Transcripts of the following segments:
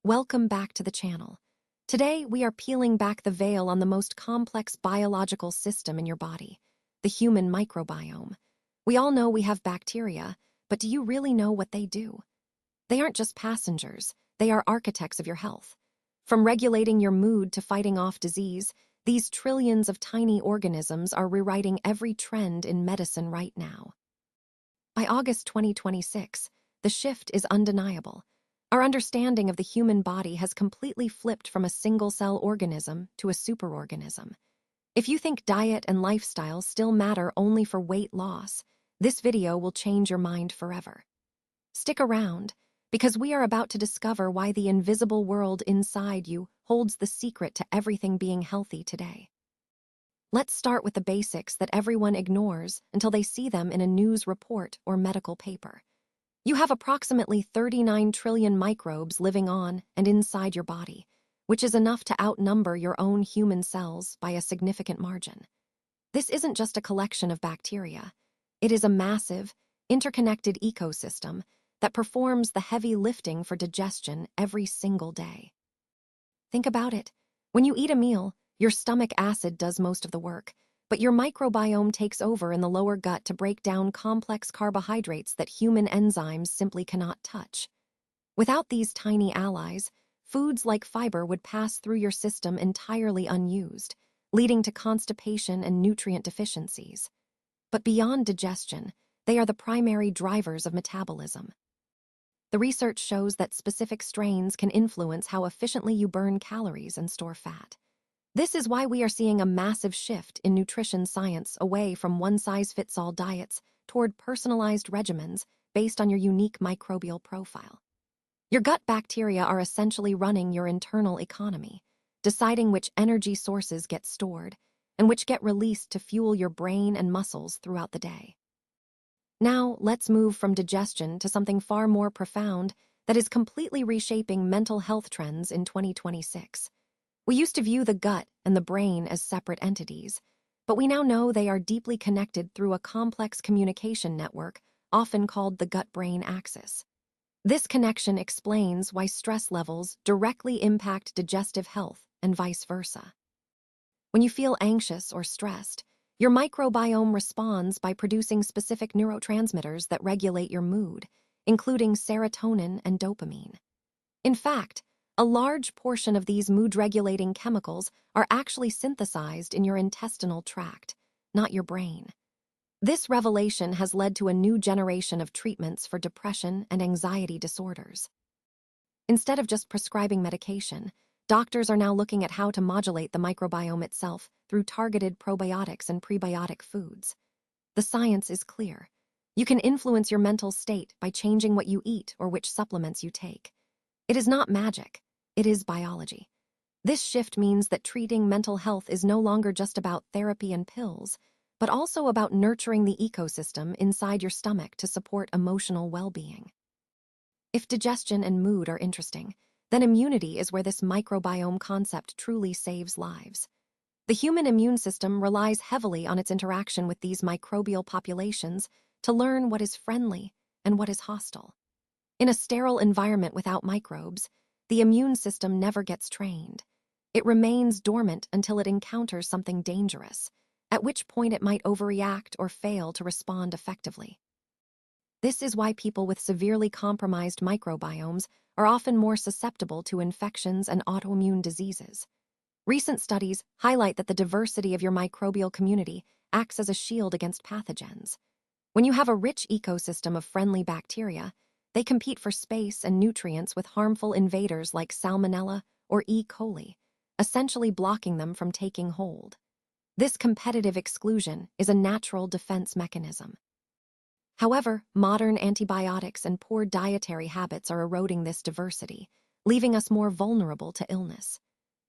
Welcome back to the channel. Today, we are peeling back the veil on the most complex biological system in your body, the human microbiome. We all know we have bacteria, but do you really know what they do? They aren't just passengers, they are architects of your health. From regulating your mood to fighting off disease, these trillions of tiny organisms are rewriting every trend in medicine right now. By August 2026, the shift is undeniable. Our understanding of the human body has completely flipped from a single-cell organism to a superorganism. If you think diet and lifestyle still matter only for weight loss, this video will change your mind forever. Stick around, because we are about to discover why the invisible world inside you holds the secret to everything being healthy today. Let's start with the basics that everyone ignores until they see them in a news report or medical paper. You have approximately 39 trillion microbes living on and inside your body, which is enough to outnumber your own human cells by a significant margin. This isn't just a collection of bacteria. It is a massive, interconnected ecosystem that performs the heavy lifting for digestion every single day. Think about it. When you eat a meal, your stomach acid does most of the work, but your microbiome takes over in the lower gut to break down complex carbohydrates that human enzymes simply cannot touch. Without these tiny allies, foods like fiber would pass through your system entirely unused, leading to constipation and nutrient deficiencies. But beyond digestion, they are the primary drivers of metabolism. The research shows that specific strains can influence how efficiently you burn calories and store fat. This is why we are seeing a massive shift in nutrition science away from one-size-fits-all diets toward personalized regimens based on your unique microbial profile. Your gut bacteria are essentially running your internal economy, deciding which energy sources get stored and which get released to fuel your brain and muscles throughout the day. Now, let's move from digestion to something far more profound that is completely reshaping mental health trends in 2026. We used to view the gut and the brain as separate entities, but we now know they are deeply connected through a complex communication network, often called the gut-brain axis. This connection explains why stress levels directly impact digestive health and vice versa. When you feel anxious or stressed, your microbiome responds by producing specific neurotransmitters that regulate your mood, including serotonin and dopamine. In fact, a large portion of these mood-regulating chemicals are actually synthesized in your intestinal tract, not your brain. This revelation has led to a new generation of treatments for depression and anxiety disorders. Instead of just prescribing medication, doctors are now looking at how to modulate the microbiome itself through targeted probiotics and prebiotic foods. The science is clear. You can influence your mental state by changing what you eat or which supplements you take. It is not magic, it is biology. This shift means that treating mental health is no longer just about therapy and pills, but also about nurturing the ecosystem inside your stomach to support emotional well-being. If digestion and mood are interesting, then immunity is where this microbiome concept truly saves lives. The human immune system relies heavily on its interaction with these microbial populations to learn what is friendly and what is hostile. In a sterile environment without microbes, the immune system never gets trained. It remains dormant until it encounters something dangerous, at which point it might overreact or fail to respond effectively. This is why people with severely compromised microbiomes are often more susceptible to infections and autoimmune diseases. Recent studies highlight that the diversity of your microbial community acts as a shield against pathogens. When you have a rich ecosystem of friendly bacteria, they compete for space and nutrients with harmful invaders like Salmonella or E. coli, essentially blocking them from taking hold. This competitive exclusion is a natural defense mechanism. However, modern antibiotics and poor dietary habits are eroding this diversity, leaving us more vulnerable to illness.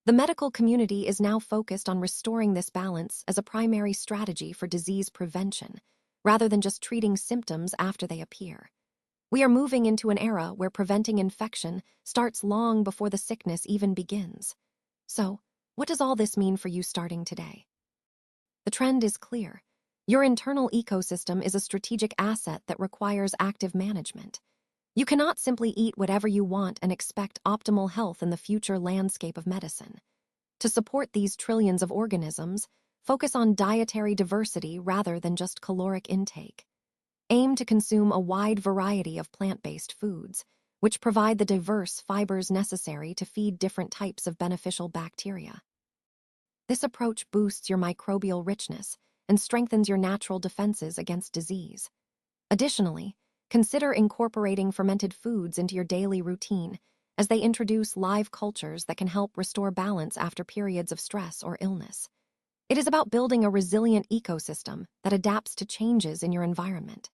The medical community is now focused on restoring this balance as a primary strategy for disease prevention, rather than just treating symptoms after they appear. We are moving into an era where preventing infection starts long before the sickness even begins. So, what does all this mean for you starting today? The trend is clear. Your internal ecosystem is a strategic asset that requires active management. You cannot simply eat whatever you want and expect optimal health in the future landscape of medicine. To support these trillions of organisms, focus on dietary diversity rather than just caloric intake. Aim to consume a wide variety of plant-based foods, which provide the diverse fibers necessary to feed different types of beneficial bacteria. This approach boosts your microbial richness and strengthens your natural defenses against disease. Additionally, consider incorporating fermented foods into your daily routine, as they introduce live cultures that can help restore balance after periods of stress or illness. It is about building a resilient ecosystem that adapts to changes in your environment.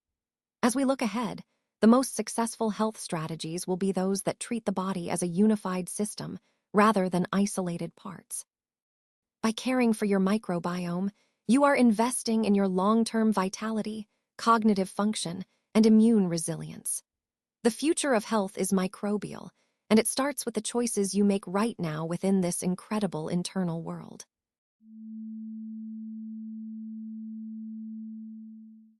As we look ahead, the most successful health strategies will be those that treat the body as a unified system rather than isolated parts. By caring for your microbiome, you are investing in your long-term vitality, cognitive function, and immune resilience. The future of health is microbial, and it starts with the choices you make right now within this incredible internal world.